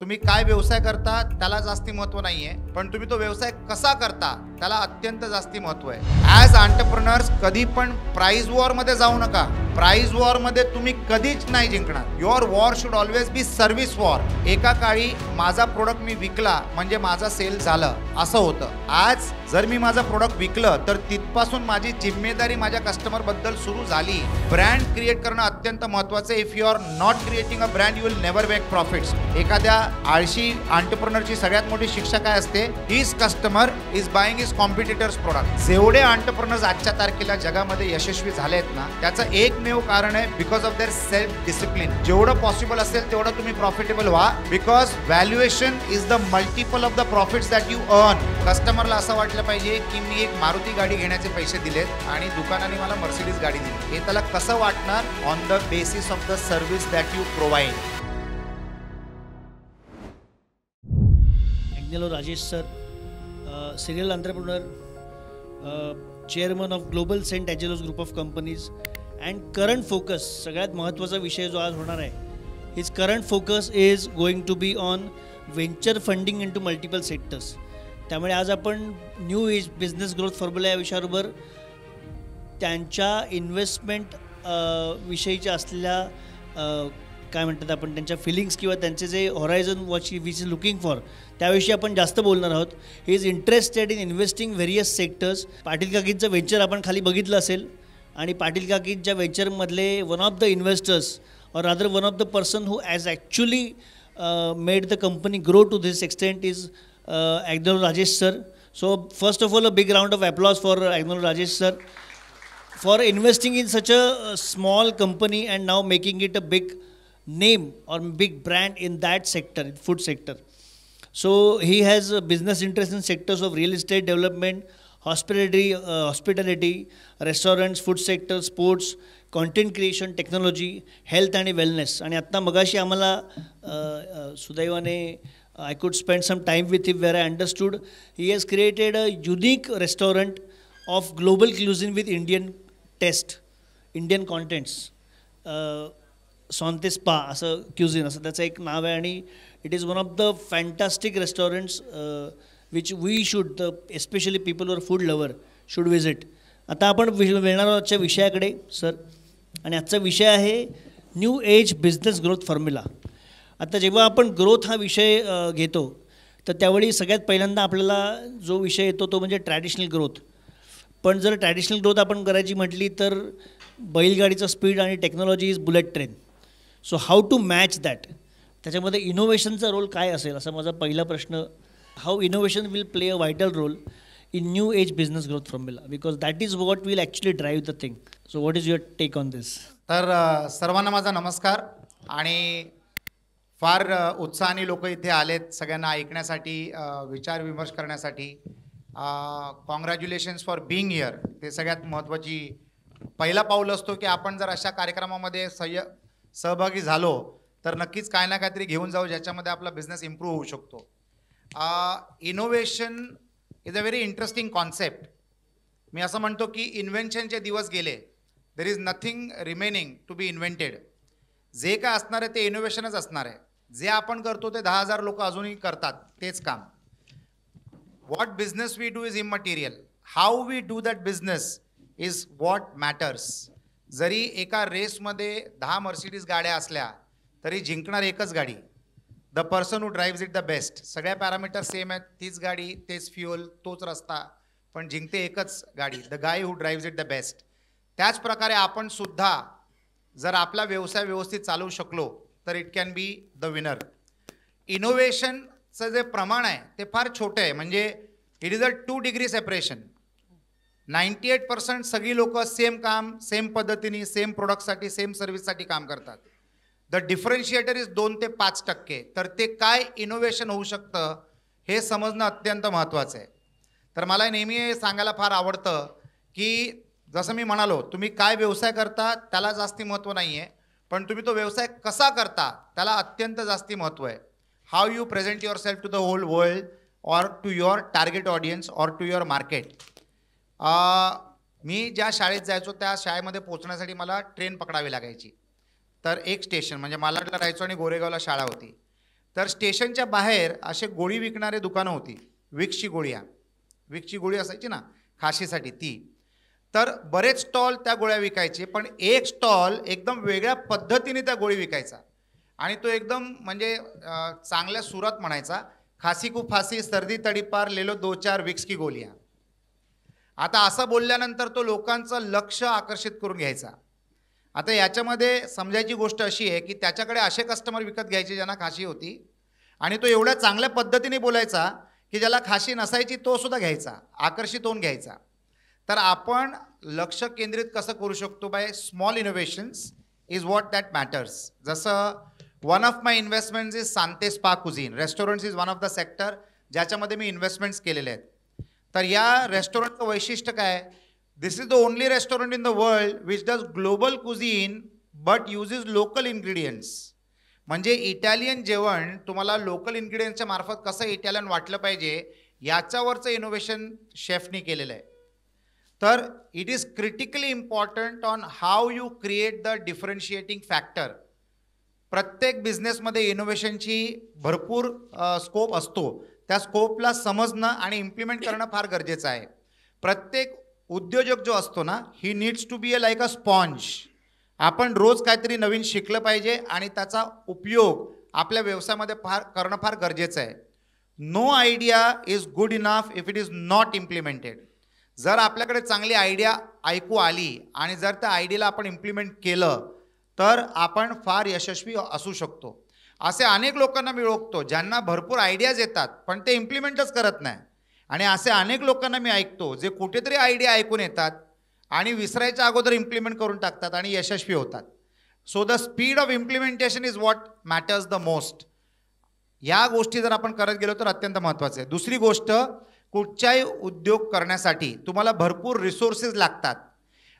तुम्ही काय व्यवसाय करता त्याला जास्ती महत्व नाहीये, पण तुम्ही तो व्यवसाय कसा करता त्याला अत्यंत जास्ती महत्व आहे. ॲज एंटरप्रेन्योर्स कधी पण प्राइस वॉर मध्ये जाऊ नका. प्राइस वॉर मध्ये तुम्ही कधीच नाही जिंकणार. Your war should always be service war. एका काळी माझा प्रोडक्ट मी विकला म्हणजे माझा सेल झालं असं होतं. आज जर मी माझा प्रोडक्ट विकलं तर तिथपासून माझी जिम्मेदारी माझ्या कस्टमर बद्दल सुरू झाली. ब्रँड क्रिएट करणं अत्यंत महत्त्वाचं आहे. If you are not creating a brand you will never make profits. एखाद्या आळशी एंटरप्रेन्योरची सगळ्यात मोठी शिक्षा काय असते? His customer is buying his competitors product. जेवढे एंटरप्रेन्योर्स आजच्या तारखेला जगामध्ये यशस्वी झाले आहेत ना, त्याचं एकमेव कारण आहे because of their self discipline. जेवढं पॉसिबल असेल तेवढं तुम्ही प्रॉफिटेबल व्हा, because valuation is the multiple of the profits that you earn. कस्टमरला असं वाटलं पाहिजे की मी एक मारुती गाडी घेण्याचे पैसे दिलेत आणि दुकानाने मला मर्सिडीज गाडी दिली. हे त्याला कसं वाटणार? On the basis of the service that you provide. Agnello Rajesh sir, serial entrepreneur, chairman of Global St. Angelos Group of Companies, and current focus, सगळ्यात महत्त्वाचा विषय जो आज होणार आहे, his current focus is going to be on venture funding into multiple sectors. त्यामुळे आज आपण new age business growth formula या विषयाबरोबर त्यांच्या इन्व्हेस्टमेंट विषयीच्या असलेल्या काय म्हणतात आपण त्यांच्या फिलिंग्स किंवा त्यांचे जे horizon watch which is looking for त्याविषयी आपण जास्त बोलणार आहोत. He is interested in investing various sectors. Patil काकींचं व्हेंचर आपण खाली बघितलं असेल आणि पाटील काकींच्या व्हेंचरमधले वन ऑफ द इन्व्हेस्टर्स और rather one of the person who has actually made the company grow to this extent is Agnello Rajesh sir. So first of all, a big round of applause for Agnello Rajesh sir for investing in such a small company and now making it a big name or big brand in that sector, food sector. So he has a business interest in sectors of real estate development, hospitality, restaurants, food sector, sports, content creation, technology, health and wellness. आणि आत्ता मगाशी आम्हाला सुदैवाने I could spend some time with him where I understood he has created a unique restaurant of global cuisine with Indian taste, Indian contents. Sonte Spa असं cuisine असं त्याचं एक नाव आहे आणि it is one of the fantastic restaurants which we should, especially people who are food lover, should visit. आता आपण मिळणार आहोत आजच्या विषयाकडे सर, आणि आजचा विषय आहे new age business growth formula. आता जेव्हा आपण ग्रोथ हा विषय घेतो तर त्यावेळी सगळ्यात पहिल्यांदा आपल्याला जो विषय येतो तो म्हणजे ट्रॅडिशनल ग्रोथ. पण जर ट्रॅडिशनल ग्रोथ आपण करायची म्हटली तर बैलगाडीचा स्पीड आणि technology is bullet train. So how to match that? त्याच्यामध्ये इनोव्हेशनचा रोल काय असेल असा माझा पहिला प्रश्न. How innovation will play a vital role in new age business growth formula, because that is what will actually drive the thing. So what is your take on this? तर सर्वांना माझा नमस्कार आणि फार उत्साहाने लोक इथे आलेत सगळ्यांना ऐकण्यासाठी, विचार विमर्श करण्यासाठी. Congratulations for being here. ते सगळ्यात महत्त्वाची पहिला पाऊल असतो की आपण जर अशा कार्यक्रमामध्ये सहभागी झालो तर नक्कीच काय ना काहीतरी घेऊन जाऊ ज्याच्यामध्ये आपला बिझनेस इम्प्रूव्ह होऊ शकतो. Innovation is a very interesting concept. मी असं म्हणतो की इन्व्हेन्शनचे दिवस गेले. There is nothing remaining to be invented. जे काय असणार आहे ते इनोव्हेशनच असणार आहे. जे आपण करतो ते 10,000 लोक अजूनही करतात तेच काम. What business we do is immaterial. How we do that business is what matters. जरी एका रेसमध्ये 10 मर्सिडीज गाड्या असल्या तरी जिंकणार एकच गाडी. The person who drives it the best. सगळ्या पॅरामीटर सेम आहेत, तीच गाडी, तेच फ्युअल, तोच रस्ता, पण जिंकते एकच गाडी, the guy who drives it the best. त्याच प्रकारे आपण सुद्धा जर आपला व्यवसाय व्यवस्थित चालवू शकलो तर it can be the winner. इनोव्हेशनचं जे प्रमाण आहे ते फार छोटं आहे. म्हणजे it is a 2 degree separation. 98% सगळी लोक सेम काम सेम पद्धतीने सेम प्रोडक्टसाठी सेम सर्व्हिससाठी काम करतात. द डिफरन्शिएटर इज 2 ते 5%. तर ते काय इनोव्हेशन होऊ शकतं हे समजणं अत्यंत महत्त्वाचं आहे. तर मला नेहमी हे सांगायला फार आवडतं की जसं मी म्हणालो, तुम्ही काय व्यवसाय करता त्याला जास्ती महत्त्व नाही आहे, पण तुम्ही तो व्यवसाय कसा करता त्याला अत्यंत जास्ती महत्त्व आहे. How you present yourself to the whole world or to your target audience or to your market. मी ज्या शाळेत जायचो त्या शाळेमध्ये पोहोचण्यासाठी मला ट्रेन पकडावी लागायची. तर एक स्टेशन म्हणजे मालाडला राहायचो आणि गोरेगावला शाळा होती. तर स्टेशनच्या बाहेर असे गोळी विकणारे दुकानं होती, विक्सची गोळी असायची ना खाशीसाठी ती. तर बरेच स्टॉल त्या गोळ्या विकायचे, पण एक स्टॉल एकदम वेगळ्या पद्धतीने त्या गोळी विकायचा आणि तो एकदम म्हणजे चांगल्या सुरात म्हणायचा, खासी को फासी सर्दी तडीपार लेलो 2-4 विक्स की गोलियां. आता असं बोलल्यानंतर तो लोकांचं लक्ष आकर्षित करून घ्यायचा. आता याच्यामध्ये समजायची गोष्ट अशी आहे की त्याच्याकडे असे कस्टमर विकत घ्यायचे ज्यांना खाशी होती आणि तो एवढ्या चांगल्या पद्धतीने बोलायचा की ज्याला खाशी नसायची तो सुद्धा घ्यायचा, आकर्षित होऊन घ्यायचा. तर आपण लक्ष केंद्रित कसं करू शकतो? By small innovations is what that matters. जसं one of my investments is Sante Spa Cuisine. Restaurants is one of the sector ज्याच्यामध्ये मी इन्व्हेस्टमेंट्स केलेले आहेत. तर या रेस्टॉरंटचं वैशिष्ट्य काय? This is the only restaurant in the world which does global cuisine but uses local ingredients. म्हणजे इटालियन जेवण तुम्हाला लोकल इन्ग्रेडियंट्सच्या मार्फत कसं इटालियन वाटलं पाहिजे याच्यावरचं इनोव्हेशन शेफनी केलेलं आहे. तर it is critically important on how you create the differentiating factor. प्रत्येक बिझनेसमध्ये इनोव्हेशनची भरपूर स्कोप असतो. त्या स्कोपला समजणं आणि इम्प्लिमेंट करणं फार गरजेचं आहे. प्रत्येक उद्योजक जो असतो ना, he needs to be a like a sponge. आपण रोज काहीतरी नवीन शिकलं पाहिजे आणि त्याचा उपयोग आपल्या व्यवसायामध्ये करणं फार गरजेचं आहे. No idea is good enough if it is not implemented. जर आपल्याकडे चांगली आयडिया ऐकू आली आणि जर त्या आयडियाला आपण इम्प्लिमेंट केलं तर आपण फार यशस्वी असू शकतो. असे अनेक लोकांना मी ओळखतो ज्यांना भरपूर आयडियाज येतात पण ते इम्प्लिमेंटच करत नाही. आणि असे अनेक लोकांना मी ऐकतो जे कुठेतरी आयडिया ऐकून येतात आणि विसरायच्या अगोदर इम्प्लिमेंट करून टाकतात आणि यशस्वी होतात. So the speed of implementation is what matters the most. या गोष्टी जर आपण करत गेलो तर अत्यंत महत्त्वाचं आहे. दुसरी गोष्ट, कुठच्याही उद्योग करण्यासाठी तुम्हाला भरपूर रिसोर्सेस लागतात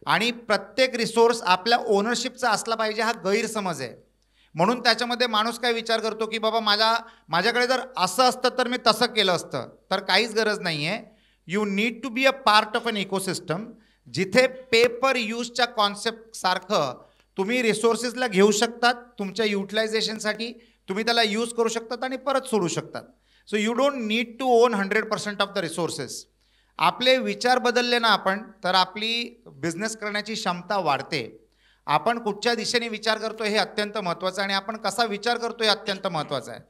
आणि प्रत्येक रिसोर्स आपल्या ओनरशिपचा असला पाहिजे हा गैरसमज आहे. म्हणून त्याच्यामध्ये माणूस काय विचार करतो की बाबा माझ्याकडे जर असं असतं तर मी तसं केलं असतं. तर काहीच गरज नाही आहे. You need to be a part of an ecosystem जिथे पे पर यूजच्या कॉन्सेप्टसारखं तुम्ही रिसोर्सेसला घेऊ शकतात, तुमच्या युटिलायझेशनसाठी तुम्ही त्याला यूज करू शकतात आणि परत सोडू शकतात. So you don't need to own 100% of the resources. आपले विचार बदलले ना आपण तर आपली बिझनेस करण्याची क्षमता वाढते. आपण कुठच्या दिशेने विचार करतो हे अत्यंत महत्त्वाचं आहे आणि आपण कसा विचार करतो हे अत्यंत महत्त्वाचं आहे.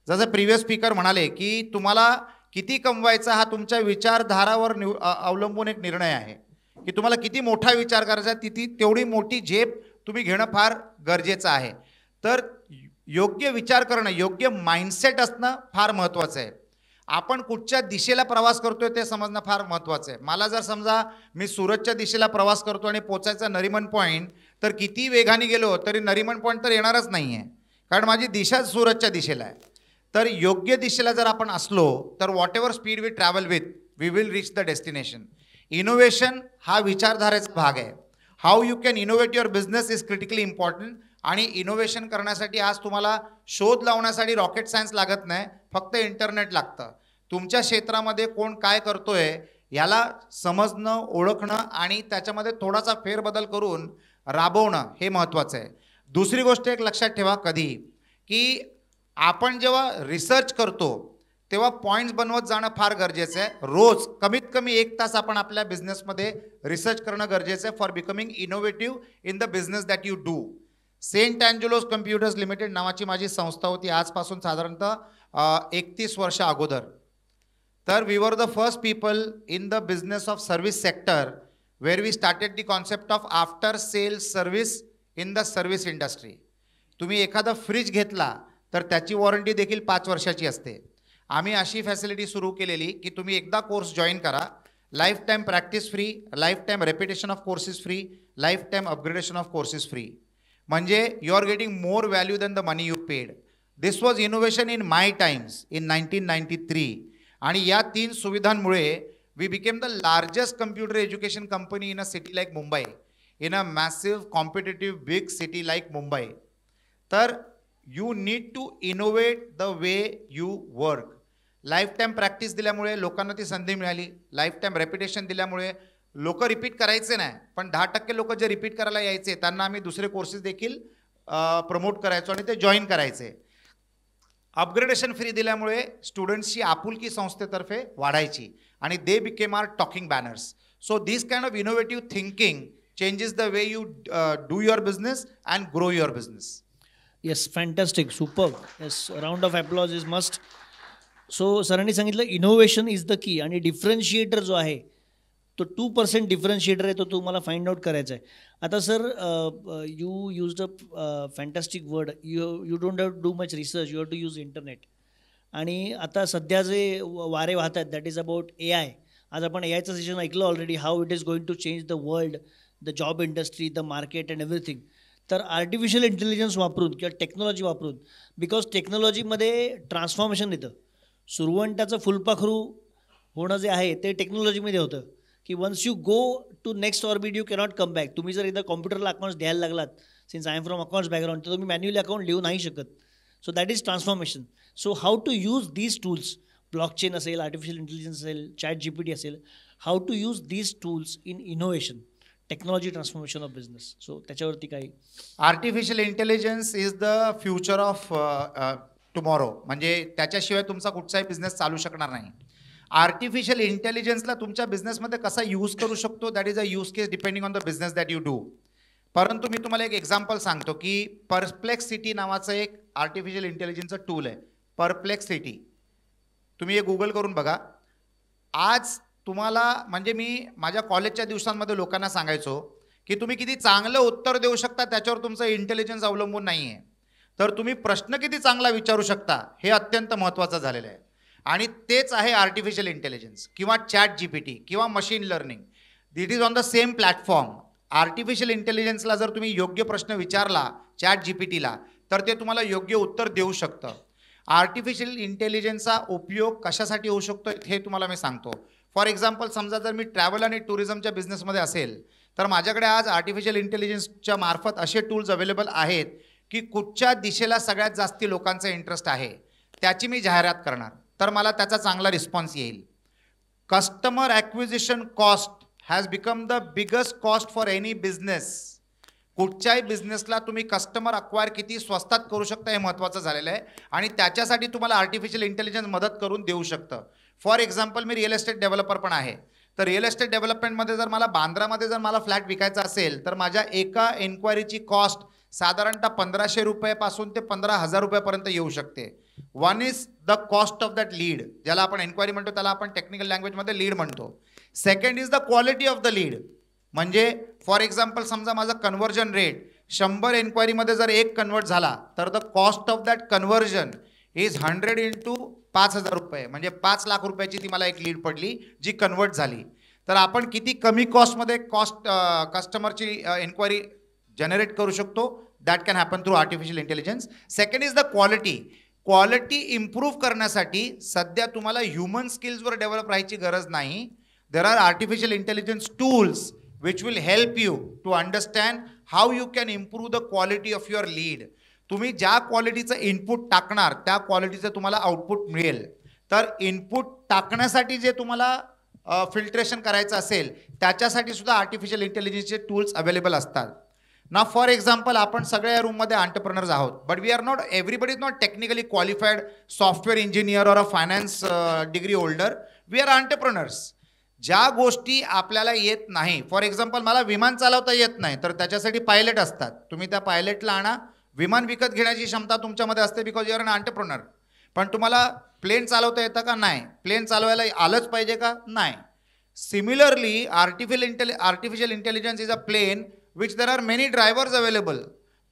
जसं प्रिव्हियस स्पीकर म्हणाले की तुम्हाला किती कमवायचा हा तुमच्या विचारधारावर अवलंबून एक निर्णय आहे की तुम्हाला किती मोठा विचार करायचा आहे, तेवढी मोठी झेप तुम्ही घेणं फार गरजेचं आहे. तर योग्य विचार करणं, योग्य माइंडसेट असणं फार महत्त्वाचं आहे. आपण कुठच्या दिशेला प्रवास करतोय ते समजणं फार महत्त्वाचं आहे. मला जर समजा मी सुरतच्या दिशेला प्रवास करतो आणि पोचायचा नरिमन पॉईंट, तर किती वेगाने गेलो तरी नरिमन पॉईंट तर येणारच नाही आहे, कारण माझी दिशा सुरतच्या दिशेला आहे. तर योग्य दिशेला जर आपण असलो तर whatever speed we travel with we will reach the destination. Innovation हा विचारधारेचा भाग आहे. How you can innovate your business is critically important. आणि इनोव्हेशन करण्यासाठी आज तुम्हाला शोध लावण्यासाठी रॉकेट सायन्स लागत नाही, फक्त इंटरनेट लागतं. तुमच्या क्षेत्रामध्ये कोण काय करतोय याला समजणं, ओळखणं आणि त्याच्यामध्ये थोडासा फेरबदल करून राबवणं हे महत्त्वाचं आहे. दुसरी गोष्ट एक लक्षात ठेवा कधी की आपण जेव्हा रिसर्च करतो तेव्हा पॉईंट्स बनवत जाणं फार गरजेचं आहे. रोज कमीत कमी 1 तास आपण आपल्या बिझनेसमध्ये रिसर्च करणं गरजेचं आहे for becoming innovative in the business that you do. Saint Angelo's Computers Limited नावाची माझी संस्था होती आजपासून साधारणतः 31 वर्ष अगोदर. तर we were the first people in the business of service sector where we started the concept of after sale service in the service industry. तुम्ही एखादा फ्रीज घेतला तर त्याची वॉरंटी देखील 5 वर्षाची असते. आम्ही अशी फॅसिलिटी सुरू केलेली की तुम्ही एकदा कोर्स जॉईन करा, lifetime practice free, lifetime repetition of courses free, lifetime upgradation of courses free. म्हणजे you are getting more value than the money you paid. This was innovation in my times in 1993. आणि या 3 सुविधांमुळे we became the largest computer education company in a city like Mumbai, in a massive competitive big city like Mumbai. तर you need to innovate the way you work. Life time practice दिल्यामुळे लोकांना ती संधी मिळाली. Life time repetition दिल्यामुळे लोक repeat करायचे नाही, पण 10% लोक जे रिपीट करायला यायचे त्यांना आम्ही दुसरे कोर्सेस देखील प्रमोट करायचो आणि ते जॉईन करायचे. अपग्रेडेशन फ्री दिल्यामुळे स्टुडंट्सची आपुलकी संस्थेतर्फे वाढायची आणि they became are talking banners. So this kind of innovative thinking changes the way you do your business and grow your business. Yes, fantastic, superb. Yes, a round of applause is must. So सरांनी सांगितलं innovation is the key आणि डिफरन्शिएटर जो आहे तो 2% डिफरन्शिएटर आहे तो तुम्हाला find out करायचा आहे. आता sir you used a fantastic word, you don't have to do much research, you have to use internet. आणि आता सध्या जे वारे वाहत आहेत दॅट इज अबाउट AI. आज आपण AIचं सेशन ऐकलं already, how it is going to change the world, the job industry, the market and everything. तर आर्टिफिशियल इंटेलिजन्स वापरून किंवा टेक्नॉलॉजी वापरून, बिकॉज टेक्नॉलॉजीमध्ये ट्रान्सफॉर्मेशन येतं. सुरवंटाचं फुलपाखरू होणं जे आहे ते टेक्नॉलॉजीमध्ये होतं की once you go to next orbit you cannot come back. तुम्ही जर एकदा कॉम्प्युटरला अकाउंट्स द्यायला लागलात, since I am from accounts background, तर तुम्ही मॅन्युअली अकाउंट लिहू नाही शकत. So that is transformation. So how to use these tools, blockchain असेल, आर्टिफिशियल इंटेलिजन्स असेल, ChatGPT असेल, how to use these tools in innovation, technology transformation of business. So त्याच्यावरती काही. Artificial intelligence is the future of tomorrow. म्हणजे त्याच्याशिवाय तुमचा कुठचाही business चालू शकणार नाही. आर्टिफिशियल इंटेलिजन्सला तुमच्या बिझनेसमध्ये कसा यूज करू शकतो, that is a use case depending on the business that you do. परंतु मी तुम्हाला एक एक्झाम्पल सांगतो की परप्लेक्सिटी नावाचं एक आर्टिफिशियल इंटेलिजन्सचं टूल आहे. परप्लेक्सिटी तुम्ही हे गुगल करून बघा. आज तुम्हाला म्हणजे मी माझ्या कॉलेजच्या दिवसांमध्ये लोकांना सांगायचो की तुम्ही किती चांगलं उत्तर देऊ शकता त्याच्यावर तुमचं इंटेलिजन्स अवलंबून नाही आहे, तर तुम्ही प्रश्न किती चांगला विचारू शकता हे अत्यंत महत्त्वाचं झालेलं आहे. आणि तेच आहे आर्टिफिशियल इंटेलिजन्स किंवा ChatGPT किंवा machine learning. This is on the same platform. Artificial इंटेलिजन्सला जर तुम्ही योग्य प्रश्न विचारला ChatGPTला तर ते तुम्हाला योग्य उत्तर देऊ शकतं. आर्टिफिशियल इंटेलिजन्सचा उपयोग कशासाठी होऊ शकतो हे तुम्हाला मी सांगतो. फॉर एक्झाम्पल, समजा जर मी ट्रॅव्हल आणि टुरिझमच्या बिझनेसमध्ये असेल तर माझ्याकडे आज आर्टिफिशियल इंटेलिजन्सच्या मार्फत असे टूल्स अवेलेबल आहेत की कुठच्या दिशेला सगळ्यात जास्ती लोकांचा इंटरेस्ट आहे त्याची मी जाहिरात करणार, तर मला त्याचा चांगला रिस्पॉन्स येईल. Customer acquisition cost has become the biggest cost for any business. कुठच्याही बिझनेसला तुम्ही कस्टमर अक्वायर किती स्वस्तात करू शकता हे महत्त्वाचं झालेलं आहे आणि त्याच्यासाठी तुम्हाला आर्टिफिशियल इंटेलिजन्स मदत करून देऊ शकतं. For example, me real estate developer पण आहे. तर रिअल एस्टेट डेव्हलपमेंटमध्ये जर मला बांद्रामध्ये जर मला फ्लॅट विकायचा असेल तर माझ्या एका एन्क्वायरीची कॉस्ट साधारणतः 1500 रुपयापासून ते 15,000 रुपयापर्यंत येऊ शकते. One is the cost of that lead, ज्याला आपण एन्क्वायरी म्हणतो त्याला आपण टेक्निकल लँग्वेजमध्ये लीड म्हणतो. Second is the quality of the lead. म्हणजे फॉर एक्झाम्पल, समजा माझा कन्व्हर्जन रेट 100 एन्क्वायरीमध्ये जर एक कन्वर्ट झाला तर the cost of that conversion is 100 into 5,000 रुपये, म्हणजे 5 लाख रुपयाची ती मला एक लीड पडली जी कन्वर्ट झाली. तर आपण किती कमी कॉस्टमध्ये कस्टमरची एन्क्वायरी जनरेट करू शकतो, that can happen through artificial intelligence. Second is the quality. Quality improve करण्यासाठी सध्या तुम्हाला ह्युमन स्किल्सवर डेव्हलप राहायची गरज नाही. There are artificial intelligence tools which will help you to understand how you can improve the quality of your lead. तुम्ही ज्या क्वालिटीचं input टाकणार त्या क्वालिटीचं तुम्हाला आउटपुट मिळेल. तर इनपुट टाकण्यासाठी जे तुम्हाला फिल्ट्रेशन करायचं असेल त्याच्यासाठी सुद्धा आर्टिफिशियल इंटेलिजन्सचे टूल्स अवेलेबल असतात. ना फॉर एक्झाम्पल, आपण सगळ्या या रूममध्ये एंटरप्रेनर्स आहोत, but we are not, everybody is not technically qualified software engineer और a finance degree holder. We are entrepreneurs. ज्या गोष्टी आपल्याला येत नाही, फॉर एक्झाम्पल मला विमान चालवता येत नाही तर त्याच्यासाठी पायलट असतात. तुम्ही त्या पायलटला आणा, विमान विकत घेण्याची क्षमता तुमच्यामध्ये असते because you are an entrepreneur. पण तुम्हाला प्लेन चालवता येतं का? नाही. प्लेन चालवायला आलंच पाहिजे का? नाही. Similarly artificial intelligence is a plane which there are many drivers available.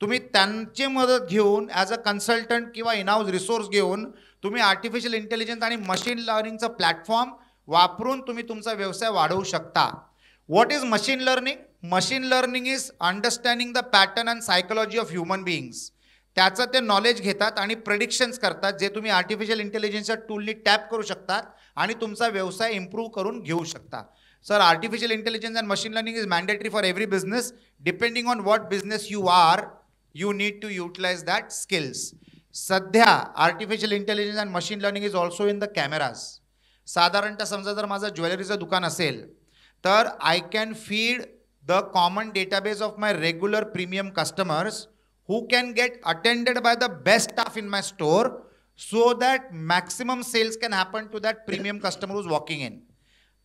तुम्ही त्यांची मदत घेऊन ॲज अ कन्सल्टंट किंवा इनहाऊस रिसोर्स घेऊन तुम्ही आर्टिफिशियल इंटेलिजन्स आणि मशीन लर्निंगचं प्लॅटफॉर्म वापरून तुम्ही तुमचा व्यवसाय वाढवू शकता. What is machine learning? Machine learning is understanding the pattern and psychology of human beings. त्याचं ते नॉलेज घेतात आणि प्रेडिक्शन्स करतात जे तुम्ही आर्टिफिशियल इंटेलिजन्सच्या टूलनी टॅप करू शकतात आणि तुमचा व्यवसाय इम्प्रूव्ह करून घेऊ शकता. Sir, artificial intelligence and machine learning is mandatory for every business. Depending on what business you are, you need to utilize that skills. सध्या artificial intelligence and machine learning is also in the cameras. साधारणतः समजा जर माझं ज्वेलरीचं दुकान असेल तर I can feed the common database of my regular premium customers who can get attended by the best staff in my store so that maximum sales can happen to that premium customer who's walking in.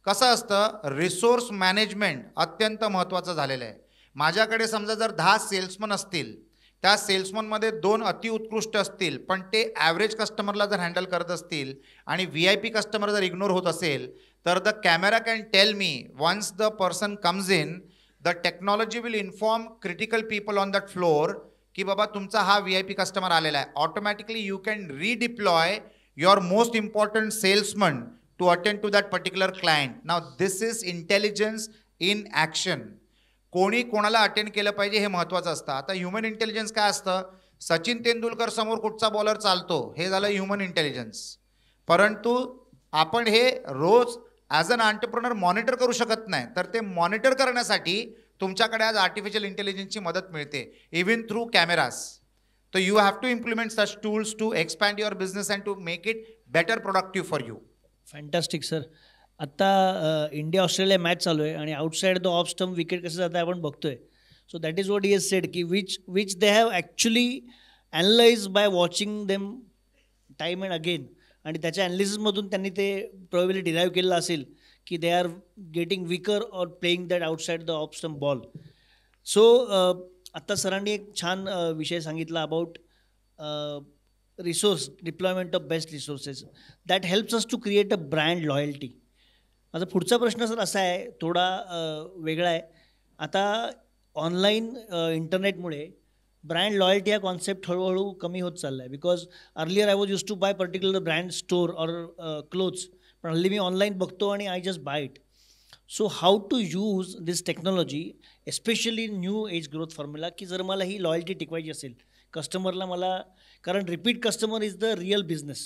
कसं असतं, resource management अत्यंत महत्त्वाचं झालेलं आहे. माझ्याकडे समजा जर 10 salesman असतील, त्या सेल्समनमध्ये 2 अतिउत्कृष्ट असतील, पण ते ॲव्हरेज कस्टमरला जर हँडल करत असतील आणि VIP कस्टमर जर इग्नोर होत असेल, तर the camera can tell me once the person comes in, the technology will inform critical people on that floor की बाबा तुमचा हा VIP कस्टमर आलेला आहे. Automatically you can redeploy your most important salesman to attend to that particular client. Now this is intelligence in action. कोणी कोणाला attend केलं पाहिजे हे महत्त्वाचं असतं. आता ह्युमन इंटेलिजन्स काय असतं, सचिन तेंडुलकर समोर कुठचा बॉलर चालतो हे झालं ह्युमन इंटेलिजन्स. परंतु आपण हे रोज ॲज अन एंटरप्रेन्योर मॉनिटर करू शकत नाही. तर ते मॉनिटर करण्यासाठी तुमच्याकडे आज आर्टिफिशियल इंटेलिजन्सची मदत मिळते, इवन थ्रू कॅमेराज. तर you have to implement such tools to expand your business and to make it better productive for you. Fantastic sir. आत्ता इंडिया ऑस्ट्रेलिया मॅच चालू आहे आणि outside the off stump wicket कसं जातं आपण बघतोय. So that is what he has said की which they have actually analyse by watching them time and again, आणि त्याच्या ॲनालिसिसमधून त्यांनी ते प्रोबॅबिलिटी डिराईव्ह केलेलं असेल की they are getting weaker or playing that outside the off stump ball. So आत्ता सरांनी एक छान विषय सांगितला about resource deployment of best resources that helps us to create a brand loyalty. माझा पुढचा प्रश्न सर असा आहे, थोडा वेगळा आहे. आता ऑनलाईन इंटरनेटमुळे ब्रँड लॉयल्टी हा कॉन्सेप्ट हळूहळू कमी होत चालला आहे. Because earlier I was use to buy particular brand store or clothes, पण हल्ली मी ऑनलाईन बघतो आणि I just buy it. So how to use this technology especially new age growth formula, की जर मला ही लॉयल्टी टिकवायची असेल कस्टमरला, मला, कारण repeat customer is the real business.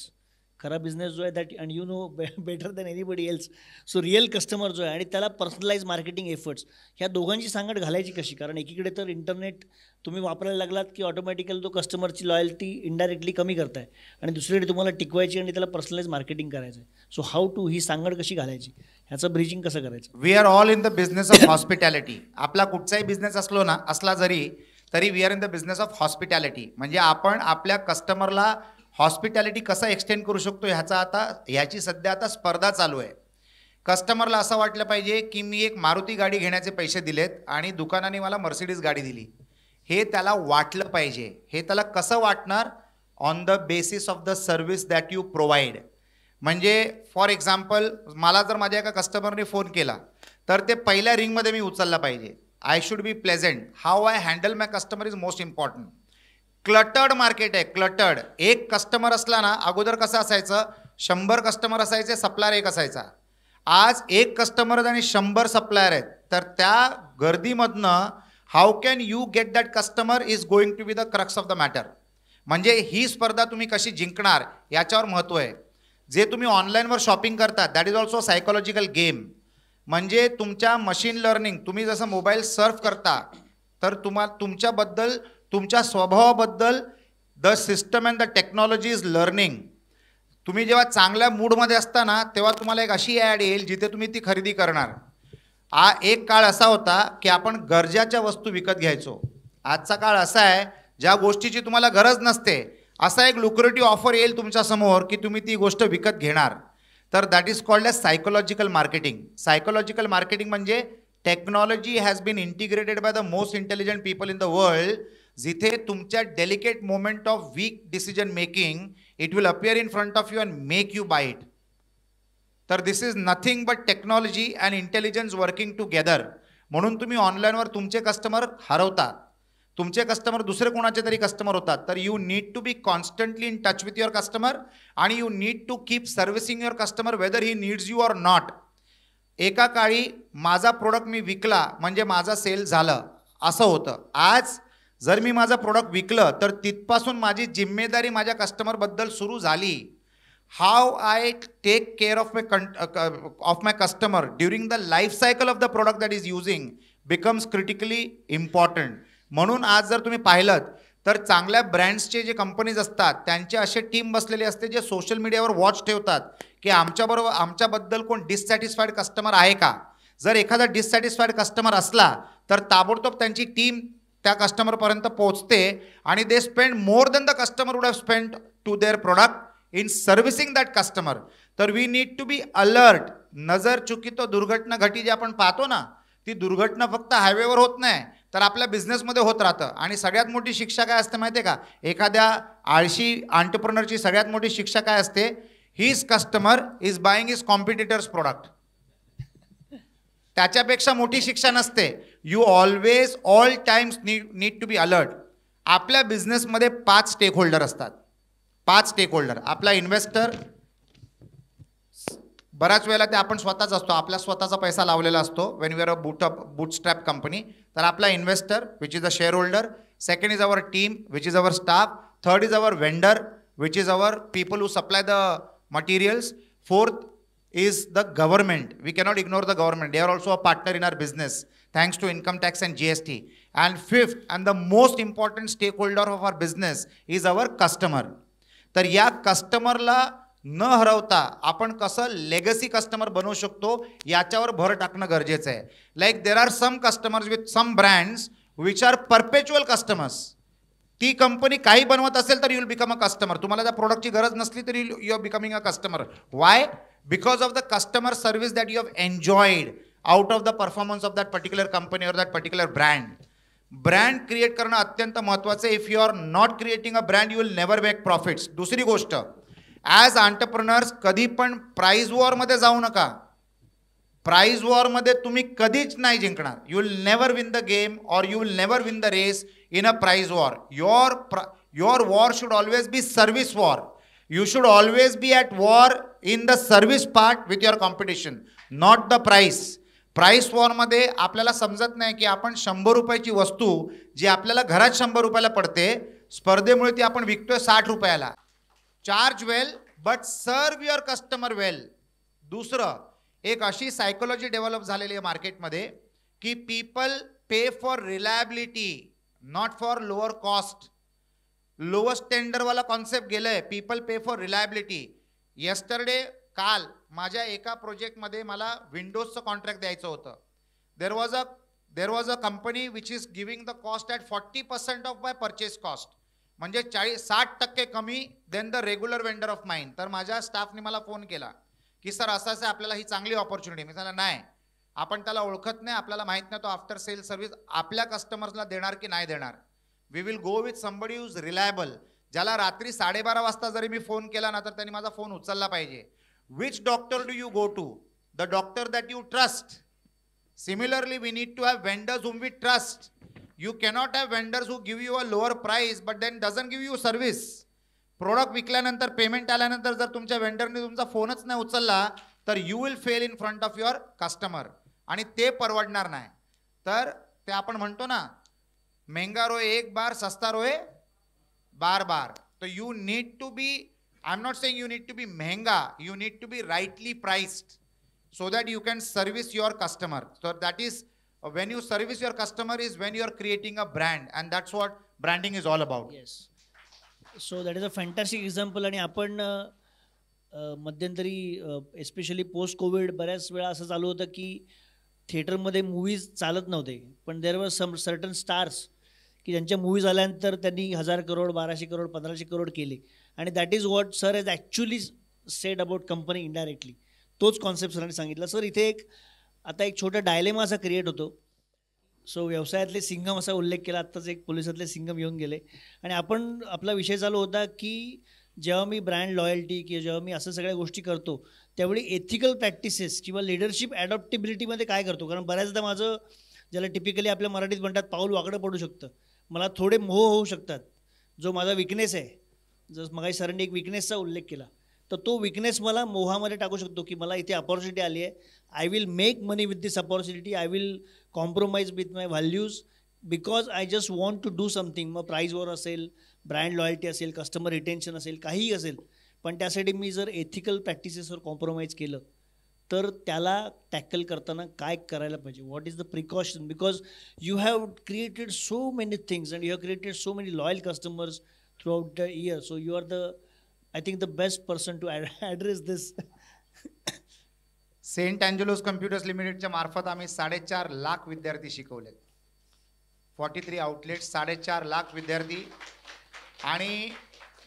खरा बिझनेस जो आहे that, and you know better than anybody else. So real customer जो आहे आणि त्याला पर्सनलाइज मार्केटिंग एफर्ट्स, ह्या दोघांची सांगड घालायची कशी? कारण एकीकडे तर इंटरनेट तुम्ही वापरायला लागलात की ऑटोमॅटिकली तो कस्टमरची लॉयल्टी इनडायरेक्टली कमी करताय, आणि दुसरीकडे तुम्हाला टिकवायची आणि त्याला पर्सनलाइज मार्केटिंग करायचं आहे. सो हाऊ टू ही सांगड कशी घालायची, ह्याचं ब्रिजिंग कसं करायचं? We are all in the business of hospitality. आपला कुठचाही बिझनेस असला तरी we are in the business of hospitality. म्हणजे आपण आपल्या कस्टमरला हॉस्पिटॅलिटी कसं एक्सटेंड करू शकतो ह्याची सध्या आता स्पर्धा चालू आहे. कस्टमरला असं वाटलं पाहिजे की मी एक मारुती गाडी घेण्याचे पैसे दिलेत आणि दुकानाने मला मर्सिडीज गाडी दिली, हे त्याला वाटलं पाहिजे. हे त्याला कसं वाटणार? On the basis of the service that you provide. म्हणजे फॉर एक्झाम्पल, मला जर माझ्या एका कस्टमरने फोन केला तर ते पहिल्या रिंगमध्ये मी उचलला पाहिजे. I should be pleasant. How I handle my customer is most important. Cluttered market आहे, क्लटर्ड. एक कस्टमर असला ना, अगोदर कसं असायचं, 100 कस्टमर असायचे, सप्लायर एक असायचा. आज एक कस्टमर आणि 100 सप्लायर आहेत. तर त्या गर्दीमधनं how can you get that customer is going to be the crux of the matter. म्हणजे ही स्पर्धा तुम्ही कशी जिंकणार याच्यावर महत्त्व आहे. जे तुम्ही ऑनलाईनवर शॉपिंग करता that is also psychological game. म्हणजे तुमच्या मशीन लर्निंग, तुम्ही जसं मोबाईल सर्फ करता तर तुमच्याबद्दल, तुमच्या स्वभावाबद्दल the system and the technology is learning. तुम्ही जेव्हा चांगल्या मूडमध्ये असता ना, तेव्हा तुम्हाला एक अशी ॲड येईल जिथे तुम्ही ती खरेदी करणार. एक काळ असा होता की आपण गरजाच्या वस्तू विकत घ्यायचो. आजचा काळ असा आहे ज्या गोष्टीची तुम्हाला गरज नसते, असा एक लुक्रेटिव्ह ऑफर येईल तुमच्यासमोर की तुम्ही ती गोष्ट विकत घेणार. तर that is called as psychological marketing. Psychological marketing म्हणजे technology has been integrated by the most intelligent people in the world. जिथे तुमच्या delicate moment of weak decision making it will appear in front of you and make you buy it. तर this is nothing but technology and intelligence working together. म्हणून तुम्ही ऑनलाईनवर तुमचे customer हरवता, तुमचे customer दुसरे कोणाचे तरी कस्टमर होतात. तर you need to be constantly in touch with your customer आणि you need to keep servicing your customer whether he needs you or not. एका काळी माझा प्रोडक्ट मी विकला म्हणजे माझा सेल झालं असं होतं. आज जर मी माझं प्रोडक्ट विकलं तर तिथपासून माझी जिम्मेदारी माझ्या कस्टमरबद्दल सुरू झाली. How I take care of my customer during the life cycle of the product that is using becomes critically important. म्हणून आज जर तुम्ही पाहिलं तर चांगल्या ब्रँड्सचे जे कंपनीज असतात त्यांचे असे टीम बसलेले असते जे सोशल मीडियावर वॉच ठेवतात की आमच्याबद्दल कोण डिससॅटिस्फाईड कस्टमर आहे का. जर एखादा डिससॅटिस्फाईड कस्टमर असला तर ताबडतोब त्यांची टीम त्या कस्टमरपर्यंत पोहोचते आणि they spend more than the customer would have spend to their product in servicing that customer. तर we need to be alert. नजर चुकी तो दुर्घटना घटी जी आपण पाहतो ना, ती दुर्घटना फक्त हायवेवर होत नाही, तर आपल्या बिझनेसमध्ये होत राहतं. आणि सगळ्यात मोठी शिक्षा काय असते माहिती आहे का? एखाद्या आळशी एंटरप्रेन्योरची सगळ्यात मोठी शिक्षा काय असते? His customer is buying his competitors product. त्याच्यापेक्षा मोठी शिक्षा नसते. You always all times need to be alert. आपल्या बिझनेसमध्ये 5 स्टेक होल्डर असतात. 5 स्टेक होल्डर. आपला इन्व्हेस्टर, बऱ्याच वेळेला ते आपण स्वतःच असतो, आपला स्वतःचा पैसा लावलेला असतो when we are a bootstrap company. तर आपला investor which is a shareholder. Second is our team which is our staff. Third is our vendor which is our people who supply the materials. Fourth is the government. We cannot ignore the government. They are also a partner in our business thanks to income tax and GST. And fifth and the most important stakeholder of our business is our customer. तर या कस्टमरला न हरवता आपण कसं legacy customer बनवू शकतो याच्यावर भर टाकणं गरजेचं आहे. Like there are some customers with some brands which are perpetual customers. ती कंपनी काही बनवत असेल तर you will become a customer. तुम्हाला त्या प्रोडक्टची गरज नसली तरी you are becoming a customer. Why? Because of the customer service that you have enjoyed out of the performance of that particular company or that particular brand. Brand create करणं अत्यंत महत्त्वाचं आहे. If you are not creating a brand, you will never make profits. दुसरी गोष्ट, as entrepreneurs कधी पण price वॉरमध्ये जाऊ नका. प्राइस वॉरमध्ये तुम्ही कधीच नाही जिंकणार. You will never win the game और you will never win the race in a price war. Your war should always be service war. You should always be at war in the service part with your competition, not the price. Price वॉरमध्ये आपल्याला समजत नाही की आपण 100 रुपयाची वस्तू जी आपल्याला घरात 100 रुपयाला पडते, स्पर्धेमुळे ती आपण विकतोय 60 रुपयाला. Charge well but serve your customer well. दुसरं, एक अशी सायकोलॉजी डेव्हलप झालेली आहे मार्केटमध्ये की people pay for reliability not for lower cost. Lowest टेंडरवाला कॉन्सेप्ट गेलंय. People pay for reliability. Yesterday, काल माझ्या एका प्रोजेक्टमध्ये मला विंडोजचं कॉन्ट्रॅक्ट द्यायचं होतं. There was a company which is giving the cost at 40% of my purchase cost. म्हणजे 60% कमी then the regular vendor of mine. तर माझ्या स्टाफने मला फोन केला की सर असं असं आपल्याला ही चांगली ऑपॉर्च्युनिटी. मी सांगितलं नाही, आपण त्याला ओळखत नाही, आपल्याला माहीत नाही तो आफ्टर सेल सर्व्हिस आपल्या कस्टमर्सला देणार की नाही देणार. We will go with somebody who's reliable. ज्याला रात्री 12:30 वाजता जरी मी फोन केला ना तर त्यांनी माझा फोन उचलला पाहिजे. Which doctor do you go to? The doctor that you trust. Similarly we need to have vendors whom we trust. You cannot have vendors who give you a lower price but then doesn't give you service. Product विकल्यानंतर payment आल्यानंतर जर तुमच्या वेंडरने तुमचा फोनच नाही उचलला तर you will fail in front of your customer आणि ते परवडणार नाही. तर ते आपण म्हणतो ना, महंगा रोए एक बार, सस्ता रोए बार बार. तो you need to be, I am not saying you need to be महंगा, you need to be rightly priced so that you can service your customer. So that is when you service your customer is when you are creating a brand, and that's what branding is all about. Yes. So that is a fantastic example. आणि आपण मध्यंतरी especially post Covid बऱ्याच वेळा असं चालू होतं की थिएटरमध्ये मूवीज चालत नव्हते, पण देर वर सम सर्टन स्टार्स की ज्यांच्या मूवीज आल्यानंतर त्यांनी 1000 करोड, 1200 करोड, 1500 करोड केले. आणि that is what sir has actually sed about company indirectly. तोच कॉन्सेप्ट सरांनी सांगितला. सर इथे आता एक छोटा डायलेमा असा क्रिएट होतो. सो व्यवसायातले सिंघम असा उल्लेख केला, आत्ताच एक पोलिसातले सिंघम येऊन गेले. आणि आपण आपला विषय चालू होता की जेव्हा मी ब्रँड लॉयल्टी किंवा जेव्हा मी असं सगळ्या गोष्टी करतो त्यावेळी एथिकल प्रॅक्टिसेस किंवा लिडरशिप ॲडॉप्टेबिलिटीमध्ये काय करतो. कारण बऱ्याचदा माझं, ज्याला टिपिकली आपल्या मराठीत म्हणतात पाऊल वाकडं पडू शकतं, मला थोडे मोह होऊ शकतात. जो माझा विकनेस आहे, जसं मगाशी सरांनी एक विकनेसचा उल्लेख केला, तर तो विकनेस मला मोहामध्ये टाकू शकतो की मला इथे अपॉर्च्युनिटी आली आहे, I will make money with this opportunity, I will compromise with my values because I just want to do something. मग प्राईजवर असेल, ब्रँड लॉयल्टी असेल, कस्टमर रिटेन्शन असेल, काहीही असेल, पण त्यासाठी मी जर एथिकल प्रॅक्टिसेसवर कॉम्प्रोमाइज केलं तर त्याला टॅकल करताना काय करायला पाहिजे, what is the precaution, because you have created so many things and you have created so many loyal customers throughout the year. So you are the I think the best person to address this. Saint Angelo's Computers लिमिटेडच्या मार्फत आम्ही 4.5 लाख विद्यार्थी शिकवलेत. 43 outlet, 4.5 lakh विद्यार्थी. आणि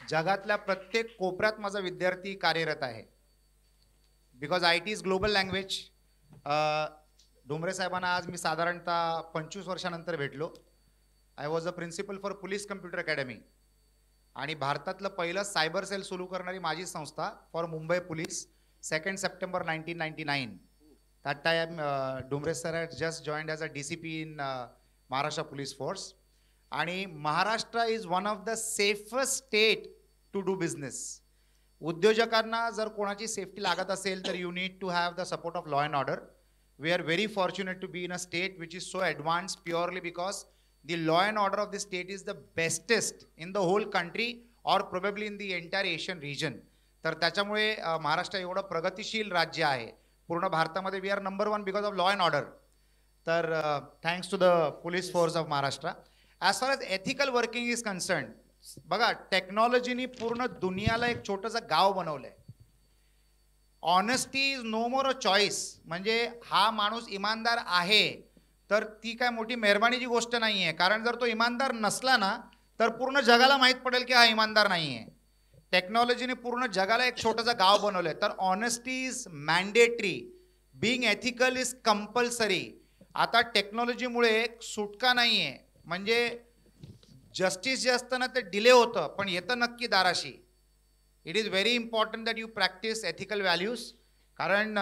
जगातल्या प्रत्येक कोपऱ्यात माझा विद्यार्थी कार्यरत आहे. Because IT is global language. Dombre साहेबांना आज मी साधारणतः 25 वर्षानंतर भेटलो. I was a principal for police computer academy आणि भारतातलं पहिलं सायबर सेल सुरू करणारी माझी संस्था for Mumbai police 2 September 1999. That time Dombre sir had just joined as a DCP in Maharashtra Police Force. आणि Maharashtra is one of the safest state to do business. उद्योजकांना जर कोणाची सेफ्टी लागत असेल तर you need to have the support of law and order. We are very fortunate to be in a state which is so advance purely because the law and order of the state is the bestest in the whole country or probably in the entire Asian region. तर त्याच्यामुळे महाराष्ट्र एवढं प्रगतिशील राज्य आहे. पूर्ण भारतामध्ये we are number 1 because of law and order. तर thanks to the police force of Maharashtra. As far as ethical working is concern, बघा टेक्नॉलॉजीनी पूर्ण दुनियाला एक छोटंसं गाव बनवलंय. Honesty is no more a choice. म्हणजे हा माणूस इमानदार आहे तर ती काय मोठी मेहरबानीची गोष्ट नाही आहे. कारण जर तो इमानदार नसला ना तर पूर्ण जगाला माहीत पडेल की हा इमानदार नाही आहे. टेक्नॉलॉजीने पूर्ण जगाला एक छोटंसं गाव बनवलंय. तर honesty is mandatory, being ethical is compulsory. आता टेक्नॉलॉजीमुळे सुटका नाही आहे. म्हणजे जस्टिस जे असतं ना ते डिले होतं पण येतं नक्की दाराशी. It is very important that you practise ethical values. कारण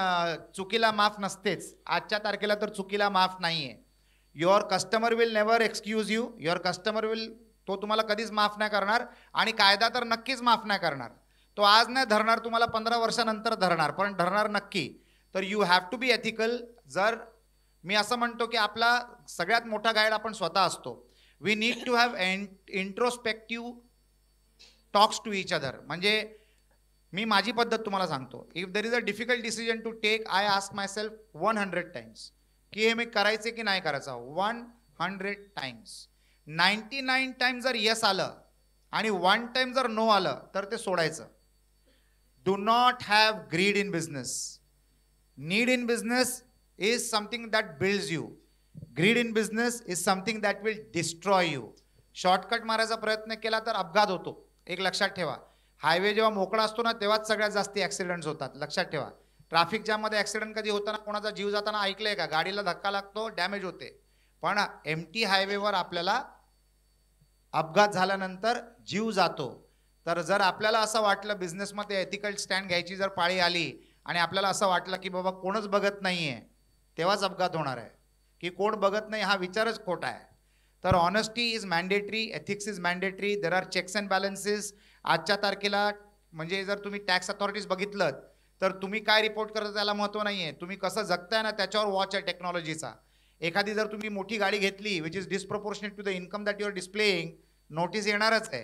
चुकीला माफ नसतेच. आजच्या तारखेला तर चुकीला माफ नाही आहे. Your customer will never excuse you. Your customer will, तो तुम्हाला कधीच माफ नाही करणार आणि कायदा तर नक्कीच माफ नाही करणार. तो आज नाही धरणार, तुम्हाला 15 वर्षानंतर धरणार, पण धरणार नक्की. तर you have to be ethical. जर मी असं म्हणतो की आपला सगळ्यात मोठा गाईड आपण स्वतः असतो. We need to have introspective talks to each other. म्हणजे मी माझी पद्धत तुम्हाला सांगतो. If there is a difficult decision to take, I ask myself 100 times की हे मी करायचे की नाही करायचं. 100 टाइम्स. 99 टाइम्स जर येस आलं आणि 1 टाइम जर नो आलं तर ते सोडायचं. Do not have grid in business. Need in business is something that builds you. Greed in business is something that will destroy you. Shortcut मारायचा प्रयत्न केला तर अपघात होतो. एक लक्षात ठेवा. हायवे जेव्हा मोकळा असतो ना तेव्हाच सगळ्यात जास्त ॲक्सिडेंट्स होतात. लक्षात ठेवा. ट्रॅफिक जॅममध्ये ॲक्सिडेंट कधी होताना कोणाचा जीव जाताना ऐकलंय का? गाडीला धक्का लागतो, डॅमेज होते. पण एमटी हायवेवर आपल्याला अपघात झाल्यानंतर जीव जातो. तर जर आपल्याला असं वाटलं बिझनेसमध्ये एथिकल स्टँड घ्यायची जर पाळी आली आणि आपल्याला असं वाटलं की बाबा कोणच बघत नाही आहे, तेव्हाच अपघात होणार आहे. की कोण बघत नाही हा विचारच खोटा आहे. तर honesty is mandatory, ethics is mandatory. There are checks and balances. आजच्या तारखेला म्हणजे जर तुम्ही टॅक्स अथॉरिटीज बघितलं तर तुम्ही काय रिपोर्ट करता त्याला महत्त्व नाही आहे, तुम्ही कसं जगताय ना त्याच्यावर वॉच आहे टेक्नॉलॉजीचा. एखादी जर तुम्ही मोठी गाडी घेतली which is disproportionate to the income that you are displaying, notice येणारच आहे.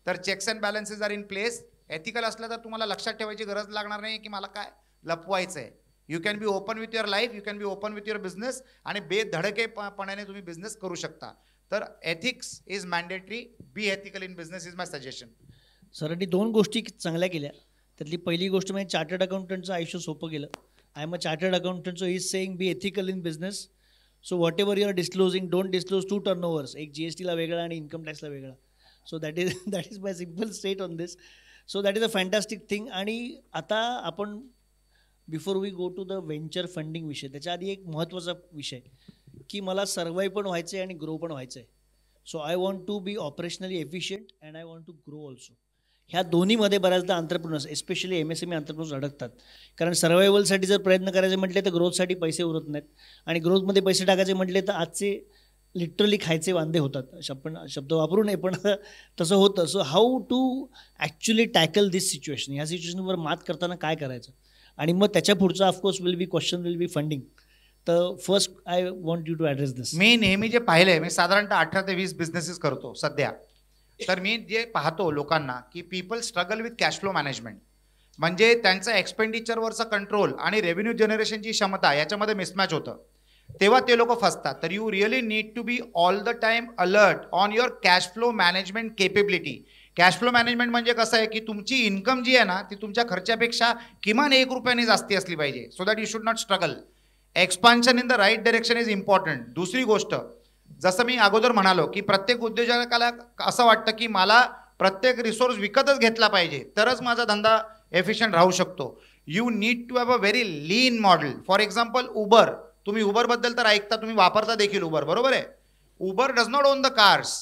तर checks and balances are in place. Ethical असलं तर तुम्हाला लक्षात ठेवायची गरज लागणार नाही की मला काय लपवायचं आहे. You can be open with your life, you can be open with your business आणि बेधडकेपणाने तुम्ही बिझनेस करू शकता. तर ethics is mandatory. B ethical in business is my suggestion. सरांनी 2 गोष्टी चांगल्या केल्या. त्यातली पहिली गोष्ट म्हणजे चार्टर्ड अकाउंटंटचं आयुष्य सोपं केलं. I am a chartered accountant, so he is saying be ethical in business. So whatever you are disclosing, don't disclose 2 turnovers. एक GSTला वेगळा आणि इन्कम टॅक्सला वेगळा. So that is my simple state on this. So that is a fantastic thing. आणि आता आपण before we go to the venture funding विषय, त्याच्या आधी एक महत्त्वाचा विषय की मला सर्वाईव्ह पण व्हायचं आहे आणि ग्रो पण व्हायचं आहे. So I want to be operationally efficient and I want to grow also. ह्या दोन्हीमध्ये बऱ्याचदा एंटरप्रेन्योर्स, एस्पेशली MSME एंटरप्रेन्योर्स अडकतात. कारण सर्वायवलसाठी जर प्रयत्न करायचे म्हटले तर ग्रोथसाठी पैसे उरत नाहीत आणि ग्रोथमध्ये पैसे टाकायचे म्हटले तर आजचे लिटरली खायचे वांदे होतात. पण शब्द वापरू नये पण तसं होतं. So how to actually tackle this situation. ह्या सिच्युएशनवर मात करताना काय करायचं आणि मग त्याच्या पुढचं ऑफकोर्स विल बी फंडिंग. तर first I want you to address this. मी नेहमी जे पाहिलंय, मी साधारणतः 18 ते 20 बिझनेसेस करतो सध्या. तर मी जे पाहतो लोकांना की people struggle with cash flow management. म्हणजे त्यांचं एक्सपेंडिचरवरचं कंट्रोल आणि रेव्हेन्यू जनरेशनची क्षमता याच्यामध्ये मिसमॅच होतं, तेव्हा ते लोक फसतात. तर you really need to be all the time alert on your cash flow management capability. Cash flow management म्हणजे कसं आहे की तुमची इन्कम जी आहे ना ती तुमच्या खर्चापेक्षा किमान 1 रुपयाने जास्ती असली पाहिजे. So that you should not struggle. Expansion in the right direction is important. दुसरी गोष्ट, जसं मी अगोदर म्हणालो की प्रत्येक उद्योजकाला असं वाटतं की मला प्रत्येक रिसोर्स विकतच घेतला पाहिजे, तरच माझा धंदा एफिशियंट राहू शकतो. You need to have a very lean model. For example Uber, तुम्ही उबरबद्दल तर ऐकता, तुम्ही वापरता देखील उबर, बरोबर आहे. Uber does not on the cars.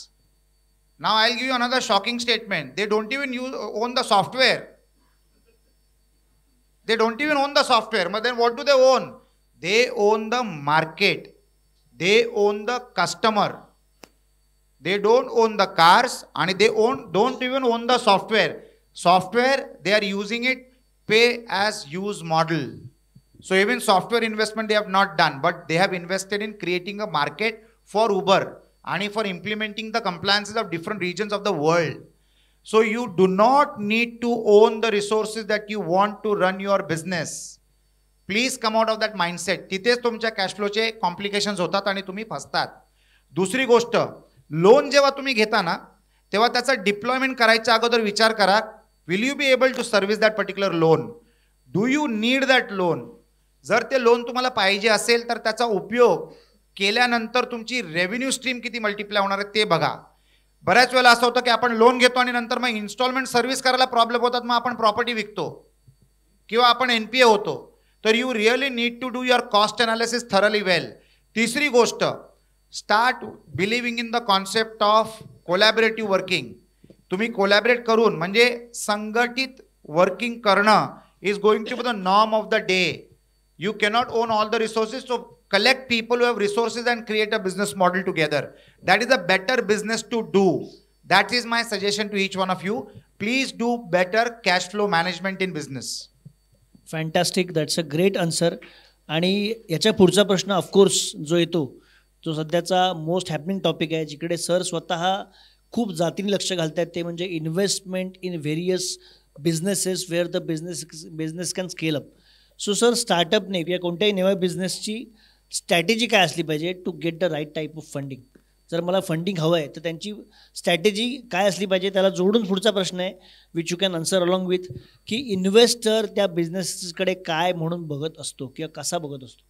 Now I will give you another shocking statement. They don't even on the software. They don't even own the software. But then what do they own? They own the market. They own the customer. They don't own the cars and they don't even own the software. Software, they are using it pay as use model. So even software investment they have not done, but they have invested in creating a market for Uber and for implementing the compliances of different regions of the world. So you do not need to own the resources that you want to run your business. Please come out of that mindset. तिथेच तुमच्या cash फ्लोचे complications होतात आणि तुम्ही फसतात. दुसरी गोष्ट, loan जेव्हा तुम्ही घेता ना, तेव्हा त्याचा डिप्लॉयमेंट करायच्या अगोदर विचार करा, will you be able to service that particular loan? Do you need that loan? जर ते लोन तुम्हाला पाहिजे असेल तर त्याचा उपयोग केल्यानंतर तुमची रेव्हेन्यू स्ट्रीम किती मल्टिप्लाय होणार आहे ते बघा. बऱ्याच वेळेला असं होतं की आपण लोन घेतो आणि नंतर मग इन्स्टॉलमेंट सर्व्हिस करायला प्रॉब्लेम होतात, मग आपण प्रॉपर्टी विकतो किंवा आपण NPA होतो. तर you really need to do your cost analysis thoroughly well. तिसरी गोष्ट, start believing in the concept of collaborative working. तुम्ही कोलॅबरेट करून म्हणजे संघटित वर्किंग करणं is going to be the norm of the day. You cannot own all the resources, so collect people who have resources and create a business model together. That is a better business to do. That is my suggestion to each one of you. Please do better cash flow management in business. Fantastic, that's a great answer. आणि याच्या पुढचा प्रश्न of course जो येतो, जो सध्याचा most happening topic आहे, जिकडे सर स्वतः खूप जातीने लक्ष घालत आहेत, ते म्हणजे investment in various businesses where the business can scale up. So sir, स्टार्टअपने किंवा कोणत्याही नव्या बिझनेसची स्ट्रॅटेजी काय असली पाहिजे to get the right type of funding? जर मला फंडिंग हवं आहे तर त्यांची स्ट्रॅटेजी काय असली पाहिजे? त्याला जोडून पुढचा प्रश्न आहे which you can answer along with, की इन्व्हेस्टर त्या बिझनेसकडे काय म्हणून बघत असतो किंवा कसा बघत असतो?